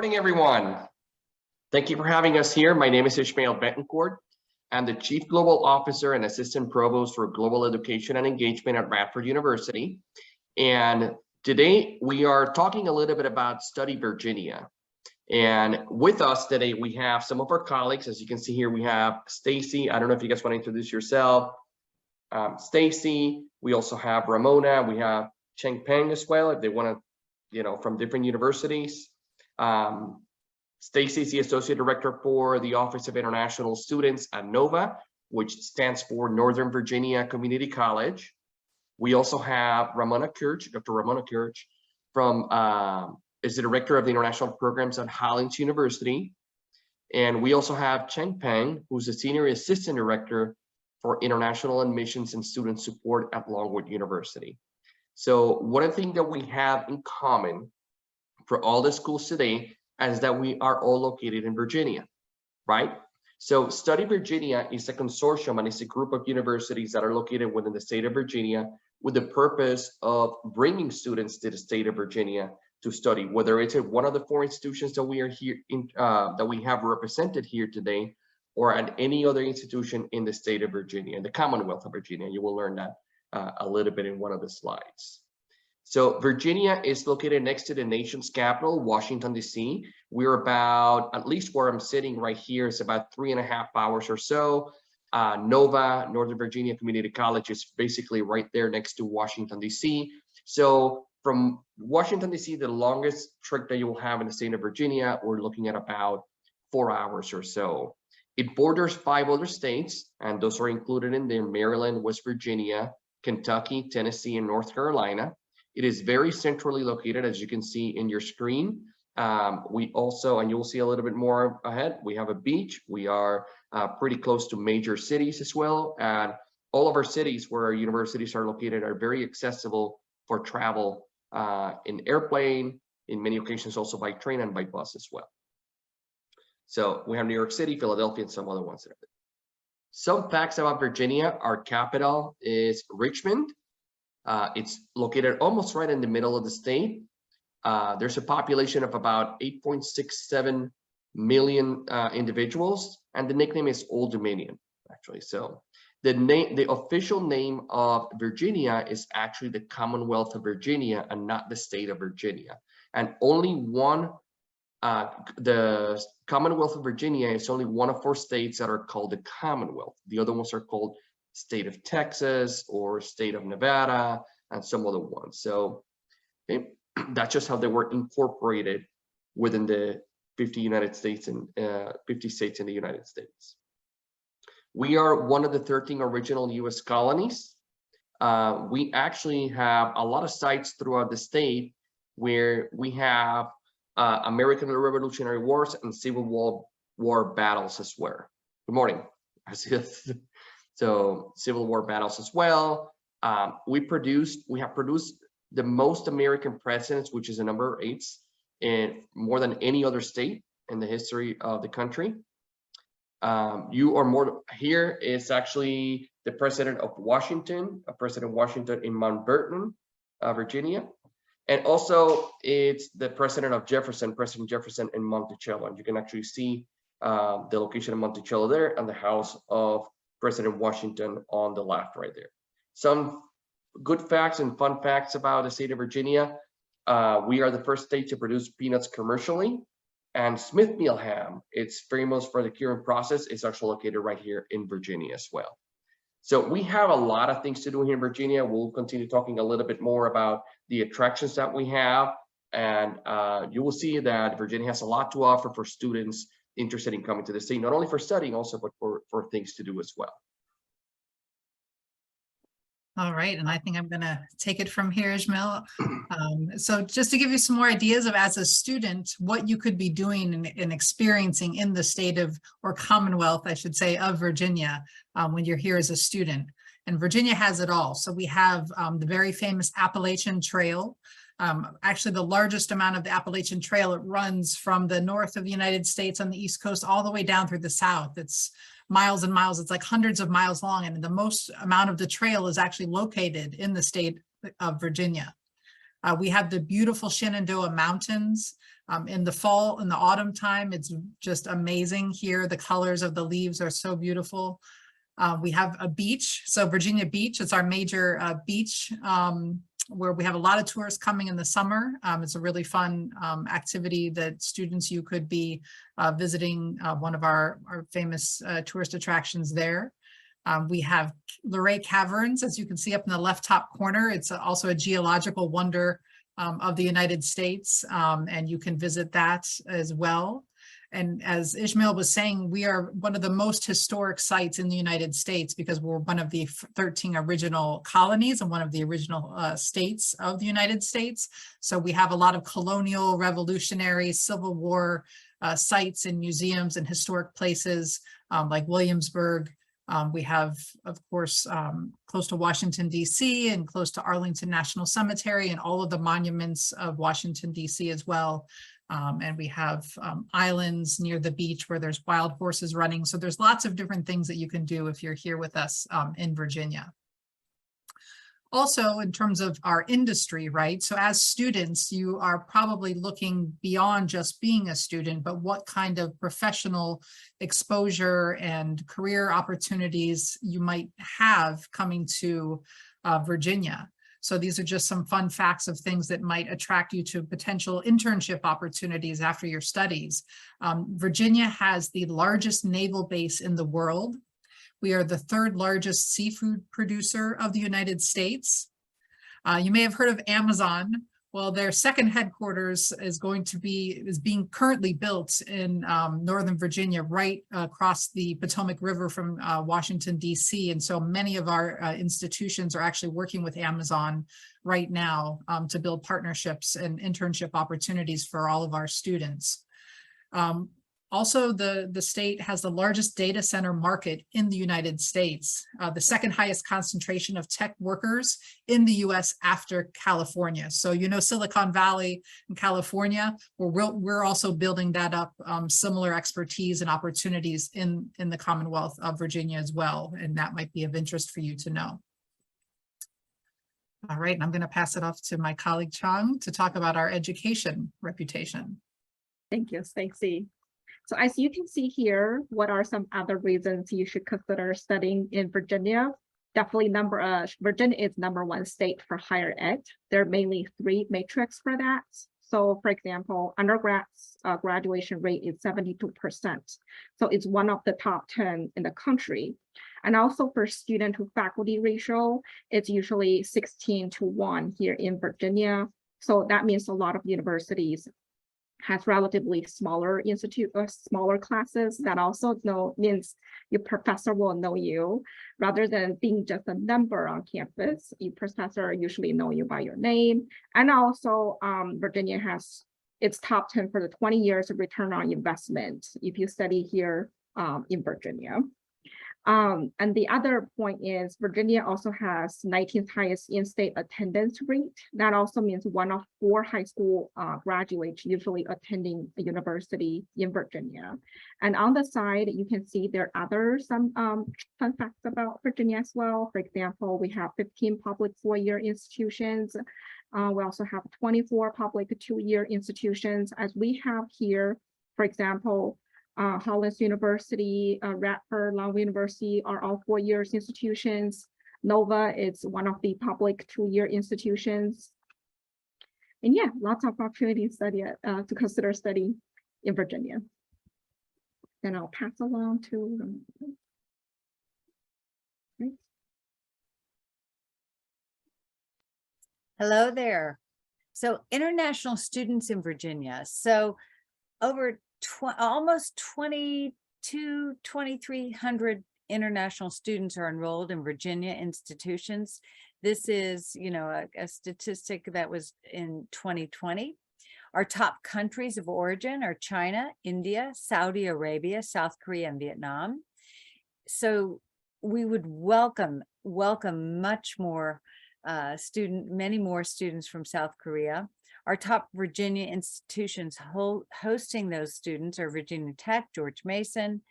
morning, everyone. Thank you for having us here. My name is Ishmael Betancourt. I'm the Chief Global Officer and Assistant Provost for Global Education and Engagement at Radford University. And today we are talking a little bit about Study Virginia. And with us today, we have some of our colleagues. As you can see here, we have Stacy. I don't know if you guys want to introduce yourself. Stacy. We also have Ramona. We have Cheng Peng as well, if they want to, from different universities. Stacy is the Associate Director for the Office of International Students at NOVA, which stands for Northern Virginia Community College. We also have Ramona Kirch, Dr. Ramona Kirch, is the Director of the International Programs at Hollins University. And we also have Cheng Peng, who's the Senior Assistant Director for International Admissions and Student Support at Longwood University. So one thing that we have in common for all the schools today is that we are all located in Virginia, right? So Study Virginia is a consortium and it's a group of universities that are located within the state of Virginia with the purpose of bringing students to the state of Virginia to study, whether it's at one of the four institutions that we are here in, that we have represented here today, or at any other institution in the state of Virginia, in the Commonwealth of Virginia. You will learn that a little bit in one of the slides. So Virginia is located next to the nation's capital, Washington, D.C. We're about, at least where I'm sitting right here, is about 3.5 hours or so. NOVA, Northern Virginia Community College, is basically right there next to Washington, D.C. So from Washington, D.C., the longest trip that you will have in the state of Virginia, we're looking at about 4 hours or so. It borders 5 other states, and those are included in there: Maryland, West Virginia, Kentucky, Tennessee, and North Carolina. It is very centrally located, as you can see in your screen. We also, and you'll see a little bit more ahead, we have a beach. We are pretty close to major cities as well. And all of our cities where our universities are located are very accessible for travel in airplane, in many occasions also by train and by bus as well. So we have New York City, Philadelphia, and some other ones there. Some facts about Virginia: our capital is Richmond. It's located almost right in the middle of the state. There's a population of about 8.67 million individuals, and the nickname is Old Dominion, actually. So the official name of Virginia is actually the Commonwealth of Virginia and not the state of Virginia. And only one, the Commonwealth of Virginia is only one of 4 states that are called the Commonwealth. The other ones are called State of Texas or State of Nevada and some other ones. So that's just how they were incorporated within the 50 United States and 50 states in the United States. We are one of the 13 original U.S. colonies. We actually have a lot of sites throughout the state where we have American Revolutionary Wars and Civil War battles as well. Good morning. So Civil War battles as well. We have produced the most American presidents, which is a number 8, in more than any other state in the history of the country. Here is actually the president of Washington, President Washington in Mount Vernon, Virginia. And also it's the president of Jefferson, President Jefferson in Monticello. And you can actually see the location of Monticello there and the house of President Washington on the left right there. Some good facts and fun facts about the state of Virginia. We are the first state to produce peanuts commercially. And Smith Meal Ham, it's famous for the curing process. It's actually located right here in Virginia as well. So we have a lot of things to do here in Virginia. We'll continue talking a little bit more about the attractions that we have. And you will see that Virginia has a lot to offer for students interested in coming to the state, not only for studying also, but for things to do as well. All right, and I think I'm going to take it from here, Ishmael. So just to give you some more ideas of, as a student, what you could be doing and experiencing in the state of, or Commonwealth, I should say, of Virginia when you're here as a student. And Virginia has it all. So we have the very famous Appalachian Trail. Actually, the largest amount of the Appalachian Trail, it runs from the north of the United States on the East Coast all the way down through the South. It's miles and miles. It's like hundreds of miles long, and the most amount of the trail is actually located in the state of Virginia. We have the beautiful Shenandoah Mountains. In the fall, in the autumn time, it's just amazing here. The colors of the leaves are so beautiful. We have a beach. So Virginia Beach is our major beach where we have a lot of tourists coming in the summer. It's a really fun activity that students, you could be visiting one of our famous tourist attractions there. We have Luray Caverns, as you can see up in the left top corner. It's also a geological wonder of the United States, and you can visit that as well. And as Ishmael was saying, we are one of the most historic sites in the United States because we're one of the 13 original colonies and one of the original states of the United States. So we have a lot of colonial, revolutionary, Civil War sites and museums and historic places like Williamsburg. We have, of course, close to Washington, D.C. and close to Arlington National Cemetery and all of the monuments of Washington, D.C. as well. And we have islands near the beach where there's wild horses running. So there's lots of different things that you can do if you're here with us in Virginia. Also, in terms of our industry, right? So as students, you are probably looking beyond just being a student, but what kind of professional exposure and career opportunities you might have coming to Virginia. So these are just some fun facts of things that might attract you to potential internship opportunities after your studies. Virginia has the largest naval base in the world. We are the third largest seafood producer of the United States. You may have heard of Amazon. Well, their second headquarters is being currently built in Northern Virginia, right across the Potomac River from Washington, D.C. And so many of our institutions are actually working with Amazon right now to build partnerships and internship opportunities for all of our students. Also, the state has the largest data center market in the United States, the second highest concentration of tech workers in the US after California. So, you know, Silicon Valley in California, we're also building that up, similar expertise and opportunities in the Commonwealth of Virginia as well. And that might be of interest for you to know. All right, and I'm going to pass it off to my colleague Chang to talk about our education reputation. Thank you, Stacey. So as you can see here, what are some other reasons you should consider studying in Virginia? Definitely Virginia is #1 state for higher ed. There are mainly 3 metrics for that. So for example, undergrads graduation rate is 72%. So it's one of the top 10 in the country. And also for student to faculty ratio, it's usually 16:1 here in Virginia. So that means a lot of universities has relatively smaller smaller classes. That also means your professor will know you rather than being just a number on campus. Your professor usually know you by your name. And also Virginia has its top 10 for the 20 years of return on investment if you study here in Virginia. And the other point is Virginia also has 19th highest in-state attendance rate. That also means 1 of 4 high school graduates usually attending a university in Virginia. And on the side, you can see there are some fun facts about Virginia as well. For example, we have 15 public 4-year institutions. We also have 24 public 2-year institutions, as we have here, for example, Hollins University, Radford, Long University are all 4-year institutions. Nova is one of the public 2-year institutions. And yeah, lots of opportunities to consider studying in Virginia. Then I'll pass along to Hello there. So international students in Virginia. So over almost 2,300 international students are enrolled in Virginia institutions. This is, you know, a statistic that was in 2020. Our top countries of origin are China, India, Saudi Arabia, South Korea, and Vietnam. So we would welcome much more many more students from South Korea. Our top Virginia institutions hosting those students are Virginia Tech, George Mason,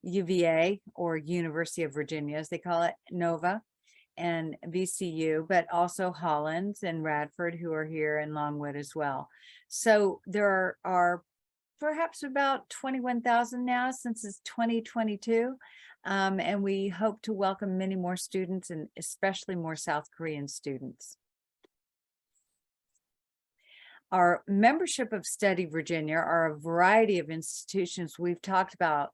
UVA, or University of Virginia, as they call it, Nova, and VCU, but also Hollins and Radford, who are here, and Longwood as well. So there are perhaps about 21,000 now since it's 2022. And we hope to welcome many more students, and especially more South Korean students. Our membership of Study Virginia are a variety of institutions. We've talked about,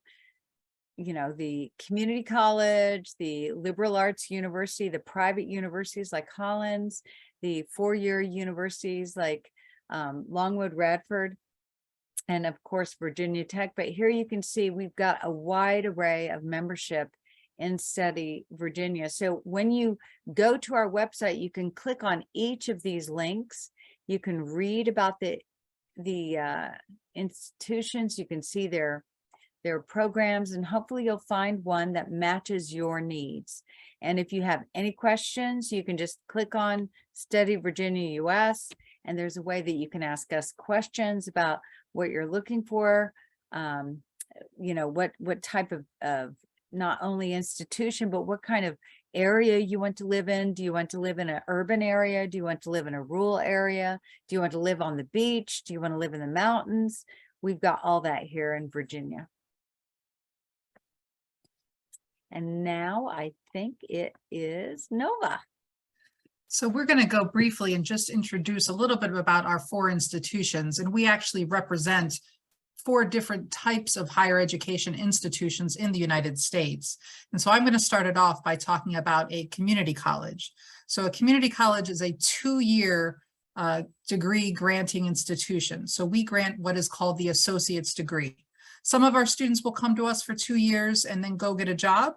you know, the community college, the liberal arts university, the private universities like Hollins, the four-year universities like Longwood, Radford, and of course, Virginia Tech. But here you can see we've got a wide array of membership in Study Virginia. So when you go to our website, you can click on each of these links. You can read about the institutions. You can see their programs, and hopefully you'll find one that matches your needs. And if you have any questions, you can just click on Study Virginia US, and there's a way that you can ask us questions about what you're looking for, you know, what type of not only institution, but what kind of area you want to live in. Do you want to live in an urban area? Do you want to live in a rural area? Do you want to live on the beach? Do you want to live in the mountains? We've got all that here in Virginia. And now I think it is Nova. So we're going to go briefly and just introduce a little bit about our four institutions. And we actually represent four different types of higher education institutions in the United States. And so I'm going to start it off by talking about a community college. So a community college is a two-year degree granting institution. So we grant what is called the associate's degree. Some of our students will come to us for 2 years and then go get a job.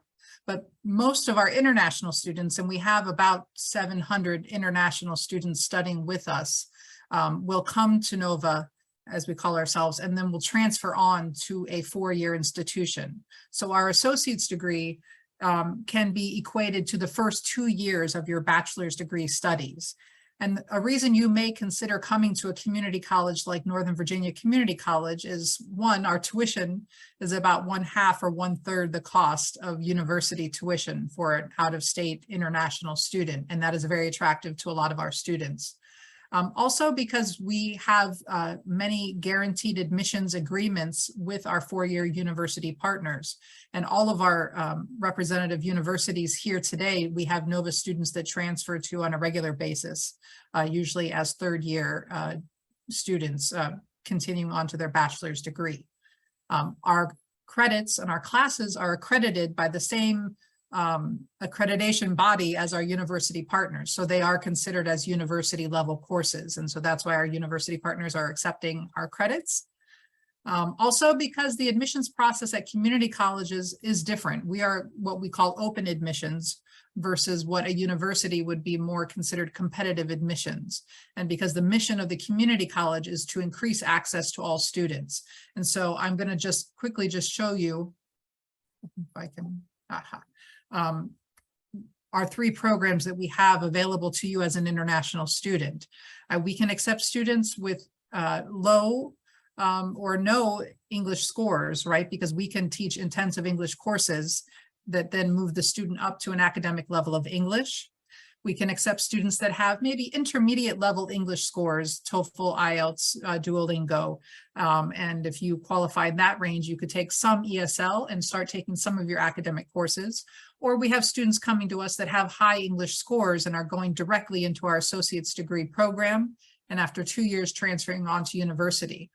But most of our international students, and we have about 700 international students studying with us, will come to Nova, as we call ourselves, and then will transfer on to a four-year institution. So our associate's degree can be equated to the first 2 years of your bachelor's degree studies. And a reason you may consider coming to a community college like Northern Virginia Community College is, one, our tuition is about 1/2 or 1/3 the cost of university tuition for an out-of-state international student, and that is very attractive to a lot of our students. Also, because we have many guaranteed admissions agreements with our four-year university partners, and all of our representative universities here today, we have Nova students that transfer to on a regular basis, usually as third-year students continuing on to their bachelor's degree. Our credits and our classes are accredited by the same accreditation body as our university partners. So they are considered as university level courses. And so that's why our university partners are accepting our credits. Also, because the admissions process at community colleges is different. We are what we call open admissions versus what a university would be more considered competitive admissions. And because the mission of the community college is to increase access to all students. And so I'm going to just quickly just show you, if I can, our three programs that we have available to you as an international student. We can accept students with low or no English scores, right? Because we can teach intensive English courses that then move the student up to an academic level of English. We can accept students that have maybe intermediate level English scores, TOEFL, IELTS, Duolingo. And if you qualify in that range, you could take some ESL and start taking some of your academic courses. Or we have students coming to us that have high English scores and are going directly into our associate's degree program, and after 2 years transferring on to university.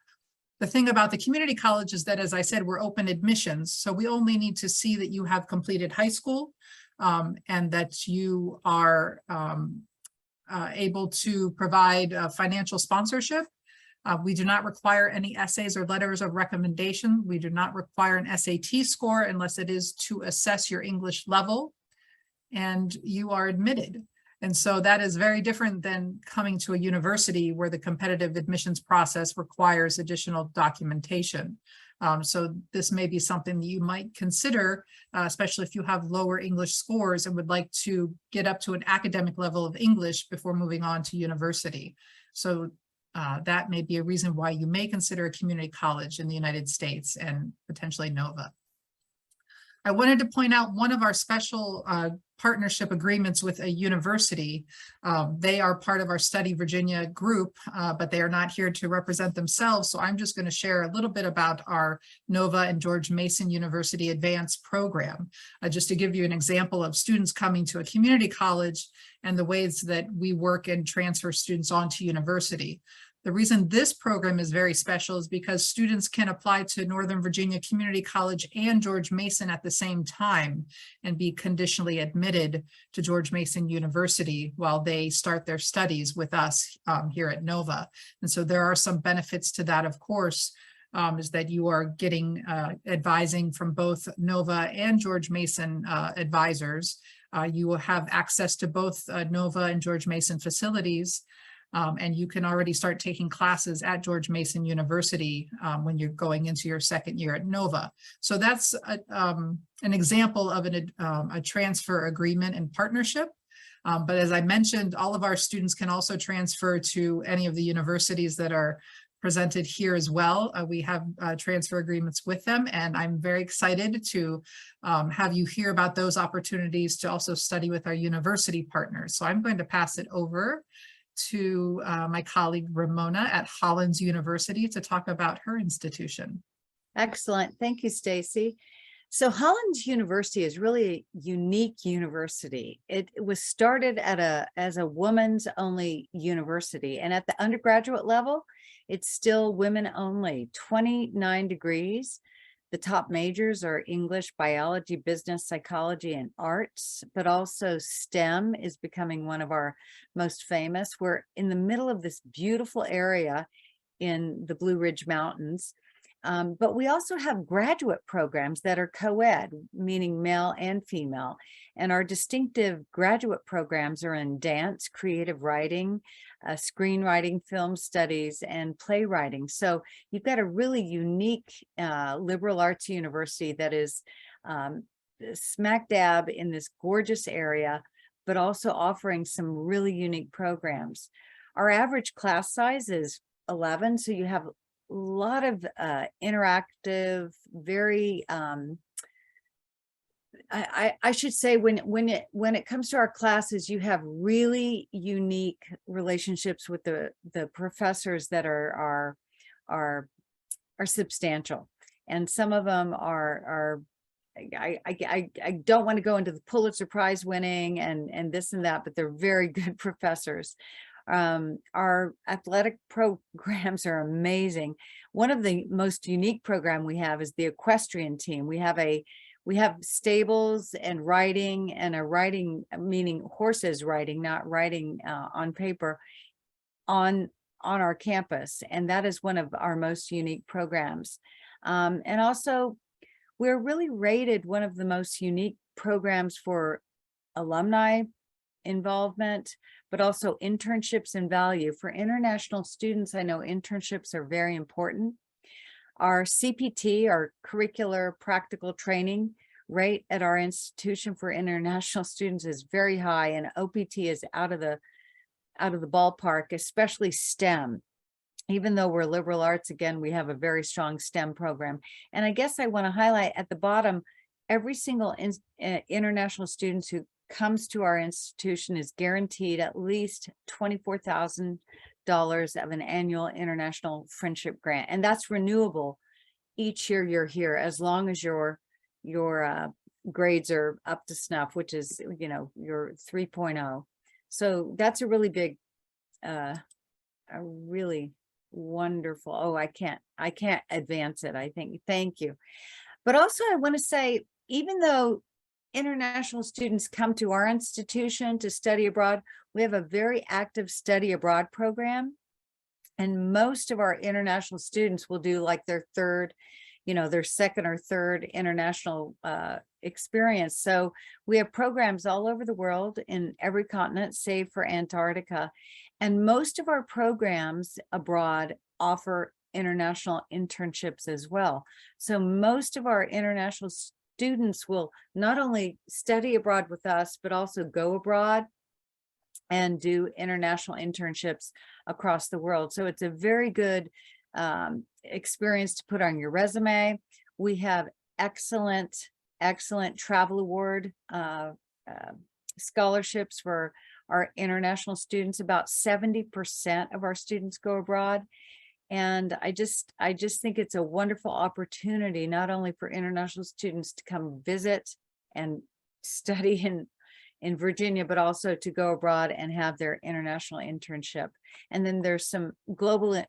The thing about the community college is that, as I said, we're open admissions. So we only need to see that you have completed high school and that you are able to provide financial sponsorship. We do not require any essays or letters of recommendation. We do not require an SAT score unless it is to assess your English level, and you are admitted. And so that is very different than coming to a university where the competitive admissions process requires additional documentation. So this may be something that you might consider, especially if you have lower English scores and would like to get up to an academic level of English before moving on to university. So that may be a reason why you may consider a community college in the United States and potentially Nova. I wanted to point out one of our special partnership agreements with a university. They are part of our Study Virginia group, but they are not here to represent themselves. So I'm just going to share a little bit about our Nova and George Mason University Advanced Program, just to give you an example of students coming to a community college and the ways that we work and transfer students onto university. The reason this program is very special is because students can apply to Northern Virginia Community College and George Mason at the same time and be conditionally admitted to George Mason University while they start their studies with us here at Nova. And so there are some benefits to that, of course, is that you are getting advising from both Nova and George Mason advisors. You will have access to both Nova and George Mason facilities. And you can already start taking classes at George Mason University when you're going into your second year at Nova. So that's an example of a transfer agreement and partnership. But as I mentioned, all of our students can also transfer to any of the universities that are presented here as well. We have transfer agreements with them, and I'm very excited to have you hear about those opportunities to also study with our university partners. So I'm going to pass it over to my colleague Ramona at Hollins University to talk about her institution. Excellent. Thank you, Stacy. So Hollins University is really a unique university. It was started as a women's only university, and at the undergraduate level, it's still women only, 29 degrees. The top majors are English, biology, business, psychology, and arts, but also STEM is becoming one of our most famous. We're in the middle of this beautiful area in the Blue Ridge Mountains, but we also have graduate programs that are co-ed, meaning male and female. And our distinctive graduate programs are in dance, creative writing, screenwriting, film studies, and playwriting. So you've got a really unique liberal arts university that is smack dab in this gorgeous area, but also offering some really unique programs. Our average class size is 11, so you have a lot of interactive, very I should say when it comes to our classes, you have really unique relationships with the professors that are substantial, and some of them are I don't want to go into the Pulitzer Prize winning and this and that, but they're very good professors. Our athletic programs are amazing. One of the most unique program we have is the equestrian team. We have stables and riding, and a riding, meaning horses riding, not riding on paper, on our campus. And that is one of our most unique programs. And also, we're really rated one of the most unique programs for alumni involvement, but also internships and value. For international students, I know internships are very important. Our CPT, our curricular practical training rate at our institution for international students is very high, and OPT is out of the ballpark, especially STEM. Even though we're liberal arts, again, we have a very strong STEM program. And I guess I want to highlight at the bottom, every single international student who comes to our institution is guaranteed at least $24,000 of an annual international friendship grant, and that's renewable each year you're here, as long as your grades are up to snuff, which is, you know, your 3.0. So that's a really big, a really wonderful. Oh, I can't advance it, I think. Thank you. But also I want to say, even though international students come to our institution to study abroad, we have a very active study abroad program. And most of our international students will do like their third, you know, their second or third international experience. So we have programs all over the world in every continent, save for Antarctica. And most of our programs abroad offer international internships as well. So most of our international students will not only study abroad with us, but also go abroad and do international internships across the world. So it's a very good experience to put on your resume. We have excellent excellent travel award scholarships for our international students. About 70% of our students go abroad. And I just think it's a wonderful opportunity, not only for international students to come visit and study in Virginia, but also to go abroad and have their international internship. And then there's some global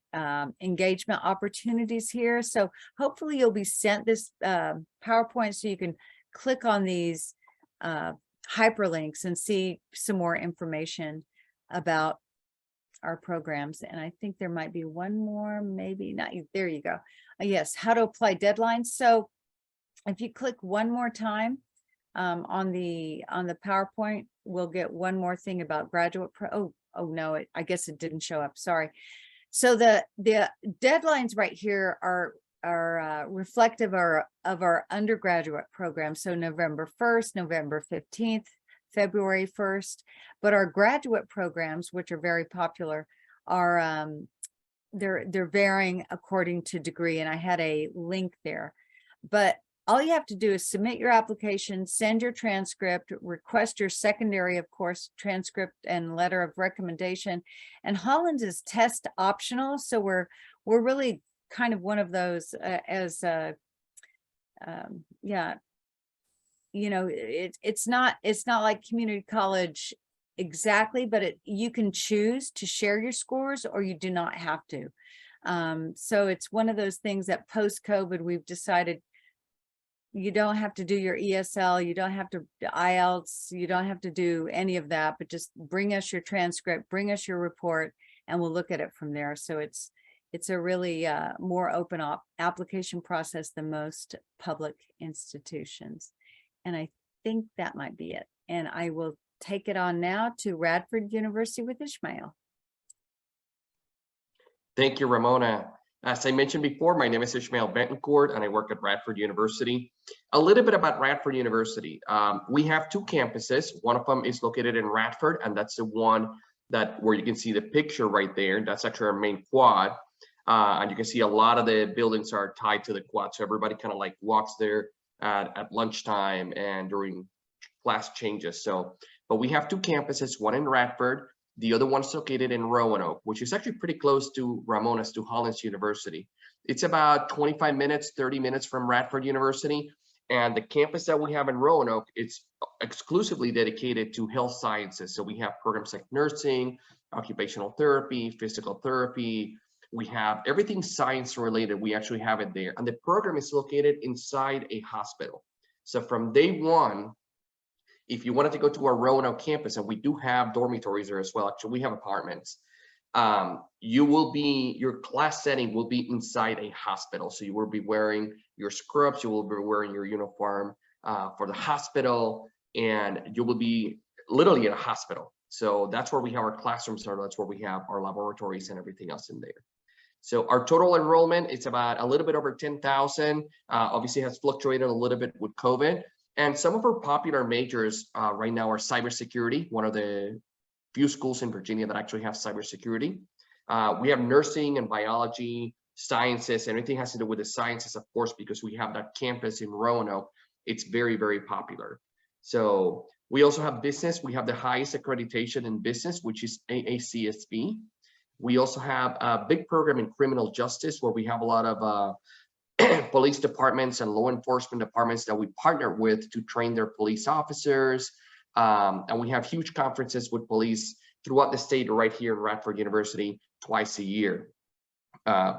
engagement opportunities here. So hopefully you'll be sent this PowerPoint so you can click on these hyperlinks and see some more information about our programs. And I think there might be one more, maybe not. There you go. Yes, how to apply deadlines. So if you click one more time on the PowerPoint, we'll get one more thing about graduate oh no, I guess it didn't show up. Sorry. So the deadlines right here are reflective of our undergraduate program. So November 1st, November 15th, February 1st, but our graduate programs, which are very popular, are they're varying according to degree, and I had a link there. But all you have to do is submit your application, send your transcript, request your secondary, of course, transcript and letter of recommendation. And Hollins is test optional, so we're really kind of one of those yeah, you know, it's not like community college exactly, but you can choose to share your scores or you do not have to. So it's one of those things that post-COVID we've decided you don't have to do your ESL, you don't have to IELTS, you don't have to do any of that, but just bring us your transcript, bring us your report, and we'll look at it from there. So it's a really more open application process than most public institutions. And I think that might be it. And I will take it on now to Radford University with Ishmael. Thank you, Ramona. As I mentioned before, my name is Ishmael Betancourt, and I work at Radford University. A little bit about Radford University. We have two campuses. One of them is located in Radford, and that's the one where you can see the picture right there. That's actually our main quad. And you can see a lot of the buildings are tied to the quad. So everybody kind of like walks there at lunchtime and during class changes. But we have two campuses, one in Radford, the other one's located in Roanoke, which is actually pretty close to Ramona's, to Hollins University. It's about 25 minutes, 30 minutes from Radford University. And the campus that we have in Roanoke, it's exclusively dedicated to health sciences. So we have programs like nursing, occupational therapy, physical therapy. We have everything science related. We actually have it there. And the program is located inside a hospital. So from day one, if you wanted to go to our Roanoke campus, and we do have dormitories there as well, actually we have apartments, your class setting will be inside a hospital. So you will be wearing your scrubs, you will be wearing your uniform for the hospital, and you will be literally at a hospital. So that's where we have our classrooms, that's where we have our laboratories and everything else in there. So our total enrollment, it's about a little bit over 10,000. Obviously has fluctuated a little bit with COVID. And some of our popular majors right now are cybersecurity, one of the few schools in Virginia that actually have cybersecurity. We have nursing and biology, sciences, anything has to do with the sciences, of course, because we have that campus in Roanoke. It's very, very popular. So we also have business. We have the highest accreditation in business, which is AACSB. We also have a big program in criminal justice where we have a lot of police departments and law enforcement departments that we partner with to train their police officers. And we have huge conferences with police throughout the state right here in Radford University twice a year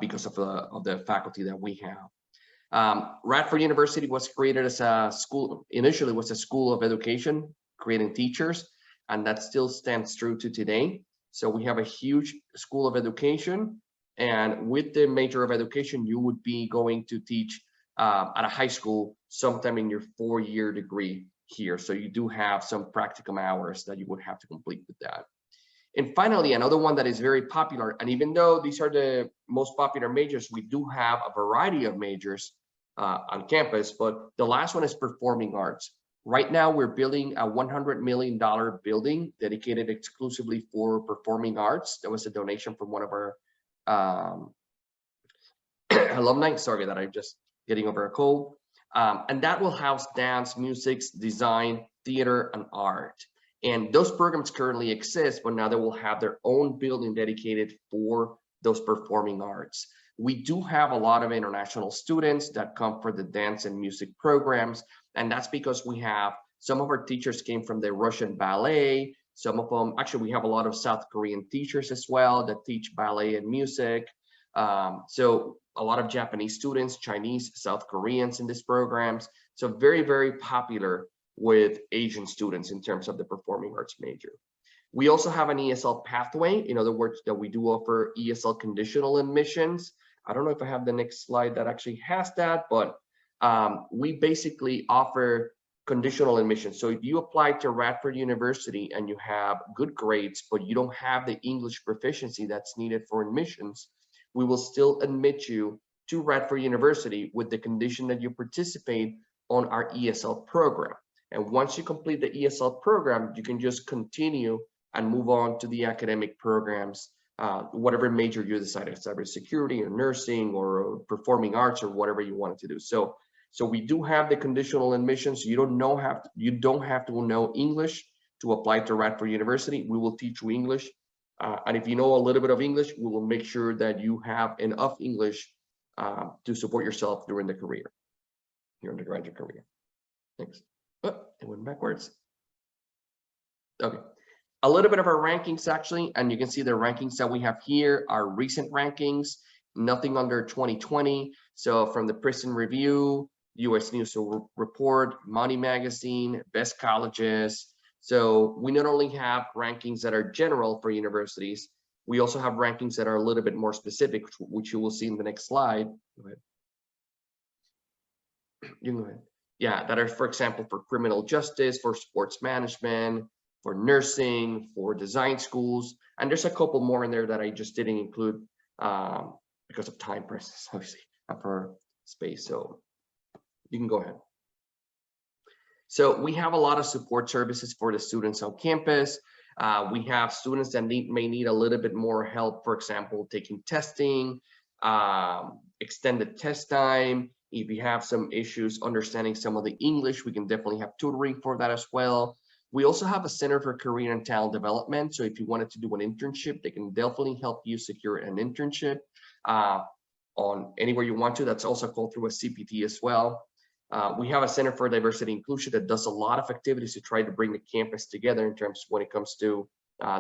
because of the faculty that we have. Radford University was created as a school, initially was a school of education, creating teachers, and that still stands true to today. So we have a huge school of education. And with the major of education, you would be going to teach at a high school sometime in your 4-year degree here. So you do have some practicum hours that you would have to complete with that. And finally, another one that is very popular, and even though these are the most popular majors, we do have a variety of majors on campus, but the last one is performing arts. Right now, we're building a $100 million building dedicated exclusively for performing arts. That was a donation from one of our alumni. Sorry that I'm just getting over a cold. And that will house dance, music, design, theater, and art. And those programs currently exist, but now they will have their own building dedicated for those performing arts. We do have a lot of international students that come for the dance and music programs, and that's because we have some of our teachers came from the Russian ballet. Some of them, actually, we have a lot of South Korean teachers as well that teach ballet and music. So a lot of Japanese students, Chinese, South Koreans in these programs. So very, very popular with Asian students in terms of the performing arts major. We also have an ESL pathway. In other words, that we do offer ESL conditional admissions. I don't know if I have the next slide that actually has that, but we basically offer conditional admissions. So if you apply to Radford University and you have good grades, but you don't have the English proficiency that's needed for admissions, we will still admit you to Radford University with the condition that you participate on our ESL program. And once you complete the ESL program, you can just continue and move on to the academic programs, whatever major you decide, cybersecurity or nursing or performing arts or whatever you wanted to do. So we do have the conditional admissions. You don't have to know English to apply to Radford University. We will teach you English. And if you know a little bit of English, we will make sure that you have enough English to support yourself during the career, your undergraduate career. Thanks. Oh, it went backwards. Okay. A little bit of our rankings actually, and you can see the rankings that we have here are recent rankings, nothing under 2020. So from the Prison Review, US News Report, Money Magazine, Best Colleges. So we not only have rankings that are general for universities, we also have rankings that are a little bit more specific, which you will see in the next slide. Go ahead. You can go ahead. Yeah, that are, for example, for criminal justice, for sports management, for nursing, for design schools. And there's a couple more in there that I just didn't include because of time presses, obviously, and for space. So you can go ahead. So we have a lot of support services for the students on campus. We have students that may need a little bit more help, for example, taking testing, extended test time. If you have some issues understanding some of the English, we can definitely have tutoring for that as well. We also have a Center for Career and Talent Development. So if you wanted to do an internship, they can definitely help you secure an internship on anywhere you want to. That's also called through a CPT as well. We have a Center for Diversity and Inclusion that does a lot of activities to try to bring the campus together in terms when it comes to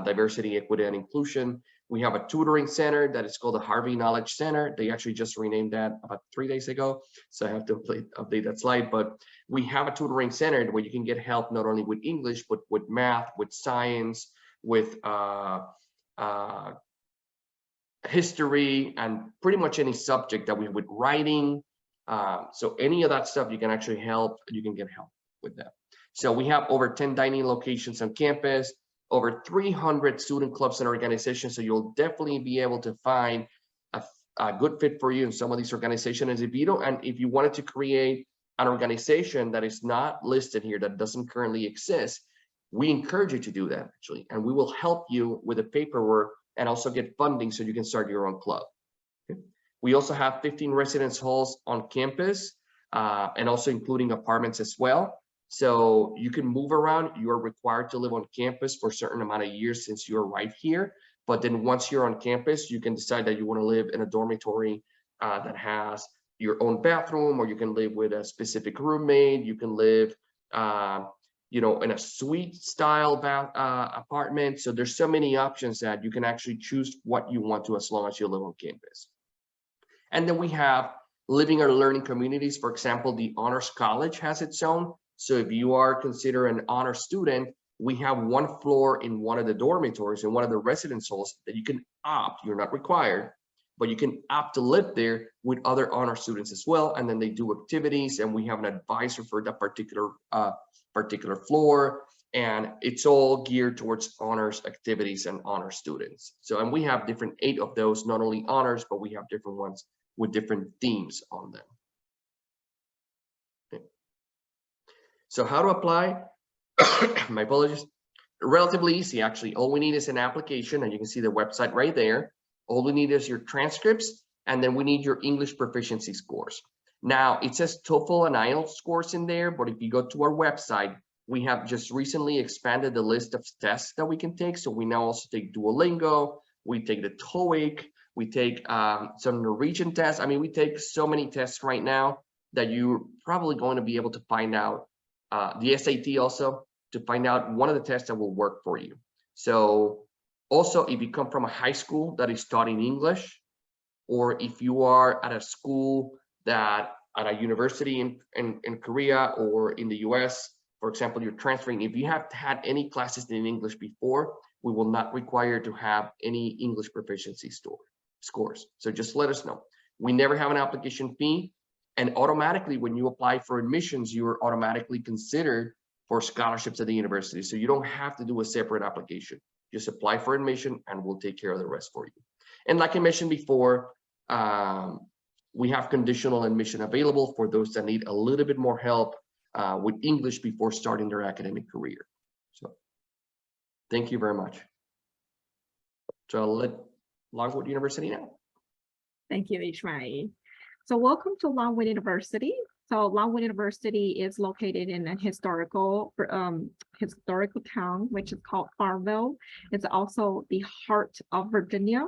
diversity, equity, and inclusion. We have a tutoring center that is called the Harvey Knowledge Center. They actually just renamed that about 3 days ago, so I have to update that slide. But we have a tutoring center where you can get help not only with English, but with math, with science, with history, and pretty much any subject that we would writing. So any of that stuff you can actually help, you can get help with that. So we have over 10 dining locations on campus, over 300 student clubs and organizations. So you'll definitely be able to find a good fit for you in some of these organizations. If you don't, and if you wanted to create an organization that is not listed here, that doesn't currently exist, we encourage you to do that actually. And we will help you with the paperwork and also get funding so you can start your own club. Okay. We also have 15 residence halls on campus and also including apartments as well. So you can move around. You are required to live on campus for a certain amount of years since you arrived here. But then once you're on campus, you can decide that you want to live in a dormitory that has your own bathroom, or you can live with a specific roommate. You can live, you know, in a suite style apartment. So there's so many options that you can actually choose what you want to as long as you live on campus. And then we have living or learning communities. For example, the Honors College has its own. So if you are considered an honor student, we have one floor in one of the dormitories, in one of the residence halls that you can opt, you're not required, but you can opt to live there with other honor students as well. And then they do activities, and we have an advisor for that particular floor. And it's all geared towards honors activities and honor students. So, and we have 8 of those, not only honors, but we have different ones with different themes on them. Okay. So how to apply? My apologies. Relatively easy, actually. All we need is an application, and you can see the website right there. All we need is your transcripts, and then we need your English proficiency scores. Now, it says TOEFL and IELTS scores in there, but if you go to our website, we have just recently expanded the list of tests that we can take. So we now also take Duolingo, we take the TOEIC, we take some Norwegian tests. I mean, we take so many tests right now that you're probably going to be able to find out the SAT also, to find out one of the tests that will work for you. So also, if you come from a high school that is studying English, or if you are at a school that at a university in Korea or in the US, for example, you're transferring, if you have had any classes in English before, we will not require to have any English proficiency scores. So just let us know. We never have an application fee, and automatically when you apply for admissions, you are automatically considered for scholarships at the university. So you don't have to do a separate application. Just apply for admission and we'll take care of the rest for you. And like I mentioned before, we have conditional admission available for those that need a little bit more help with English before starting their academic career. So thank you very much. So I'll let Longwood University know. Thank you, Ishmael. So welcome to Longwood University. So Longwood University is located in a historical town, which is called Farmville. It's also the heart of Virginia.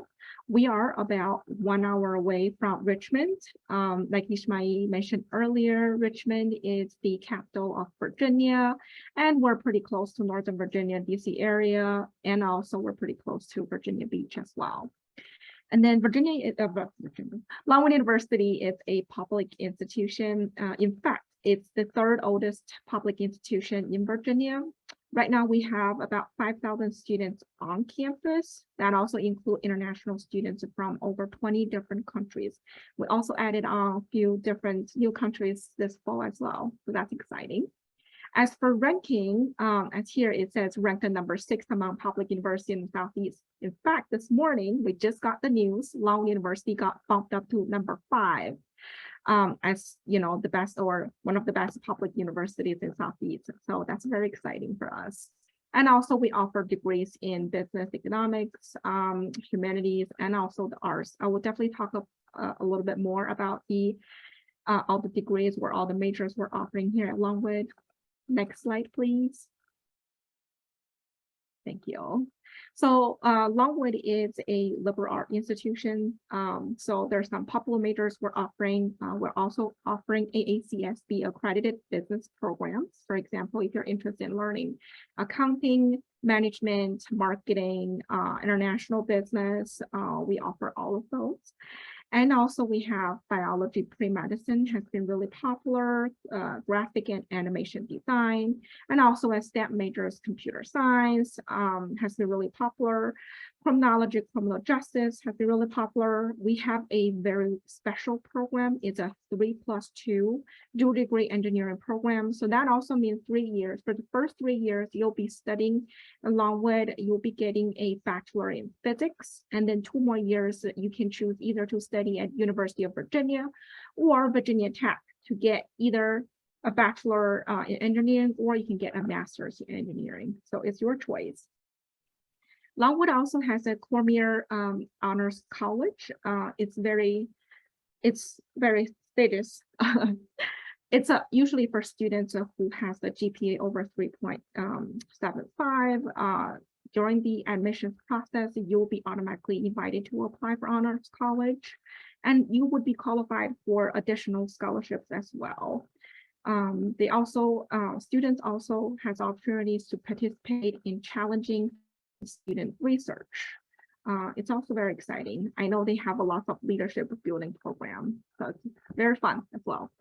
We are about 1 hour away from Richmond. Like Ishmael mentioned earlier, Richmond is the capital of Virginia, and we're pretty close to Northern Virginia, DC area, and also we're pretty close to Virginia Beach as well. And then Longwood University is a public institution. In fact, it's the third oldest public institution in Virginia. Right now, we have about 5,000 students on campus. That also include international students from over 20 different countries. We also added on a few different new countries this fall as well, so that's exciting. As for ranking, as here it says ranked at number 6 among public universities in the Southeast. In fact, this morning, we just got the news, Longwood University got bumped up to number 5 as, you know, the best or one of the best public universities in Southeast. So that's very exciting for us. And also we offer degrees in business economics, humanities, and also the arts. I will definitely talk a little bit more about all the degrees or all the majors we're offering here at Longwood. Next slide, please. Thank you. So Longwood is a liberal arts institution. So there's some popular majors we're offering. We're also offering AACSB accredited business programs. For example, if you're interested in learning accounting, management, marketing, international business, we offer all of those. And also we have biology pre-medicine has been really popular, graphic and animation design, and also as STEM majors, computer science has been really popular. Criminology, criminal justice has been really popular. We have a very special program. It's a 3+2 dual degree engineering program. So that also means 3 years. For the first 3 years, you'll be studying along with, you'll be getting a bachelor in physics. And then 2 more years, you can choose either to study at University of Virginia or Virginia Tech to get either a bachelor in engineering, or you can get a master's in engineering. So it's your choice. Longwood also has a Cormier Honors College. It's very status. It's usually for students who has the GPA over 3.75. During the admissions process, you'll be automatically invited to apply for Honors College, and you would be qualified for additional scholarships as well. Students also has opportunities to participate in challenging student research. It's also very exciting. I know they have a lot of leadership building program, so it's very fun as well.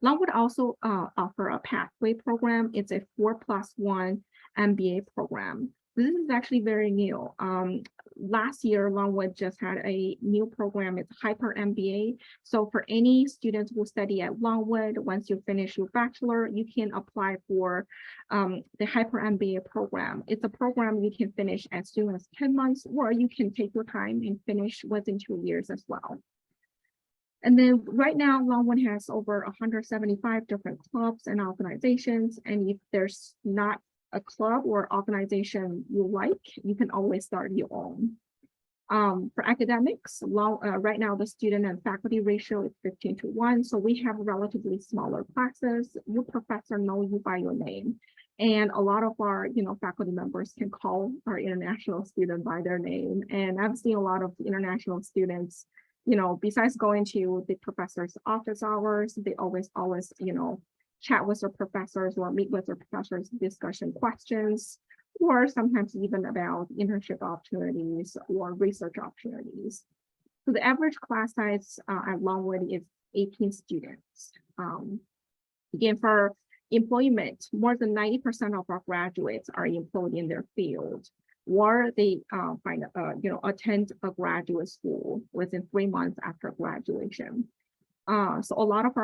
Longwood also offer a pathway program. It's a 4+1 MBA program. This is actually very new. Last year, Longwood just had a new program. It's Hyper MBA. So for any students who study at Longwood, once you finish your bachelor, you can apply for the Hyper MBA program. It's a program you can finish as soon as 10 months, or you can take your time and finish within 2 years as well. And then right now, Longwood has over 175 different clubs and organizations. And if there's not a club or organization you like, you can always start your own. For academics, right now the student and faculty ratio is 15:1. So we have relatively smaller classes. Your professor knows you by your name. And a lot of our, faculty members can call our international student by their name. And I've seen a lot of international students, besides going to the professor's office hours, they always, chat with their professors or meet with their professors, discussion questions, or sometimes even about internship opportunities or research opportunities. So the average class size at Longwood is 18 students. Again, for employment, more than 90% of our graduates are employed in their field, or they attend a graduate school within 3 months after graduation. So a lot of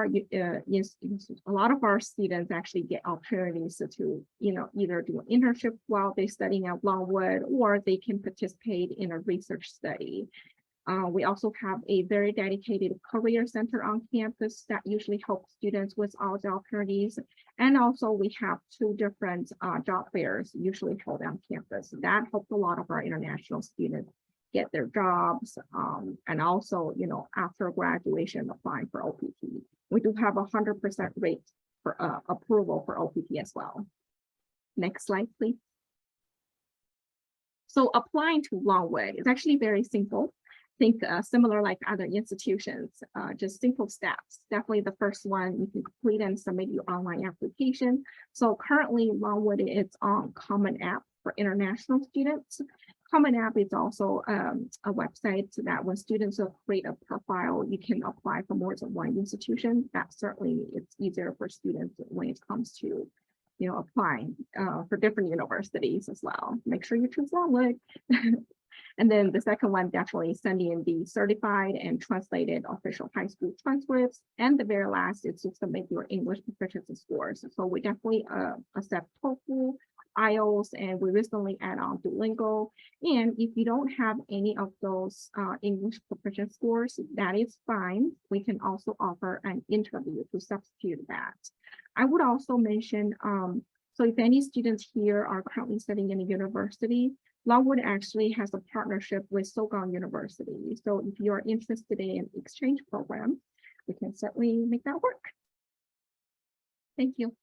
our students actually get opportunities to either do an internship while they're studying at Longwood, or they can participate in a research study. We also have a very dedicated career center on campus that usually helps students with all the opportunities. And also we have 2 different job fairs usually held on campus. That helped a lot of our international students get their jobs, and also, after graduation, applying for OPT. We do have 100% rate for approval for OPT as well. Next slide, please. So applying to Longwood is actually very simple. Think similar like other institutions, just simple steps. Definitely the first one, you can complete and submit your online application. So currently Longwood is on Common App for international students. Common App is also a website so that when students create a profile, you can apply for more than one institution. That certainly it's easier for students when it comes to applying for different universities as well. Make sure you choose Longwood. And then the second one, definitely sending in the certified and translated official high school transcripts. And the very last is to submit your English proficiency scores. So we definitely accept TOEFL, IELTS, and we recently add on Duolingo. And if you don't have any of those English proficiency scores, that is fine. We can also offer an interview to substitute that. I would also mention, so if any students here are currently studying in a university, Longwood actually has a partnership with Sogang University. So if you're interested in an exchange program, we can certainly make that work. Thank you.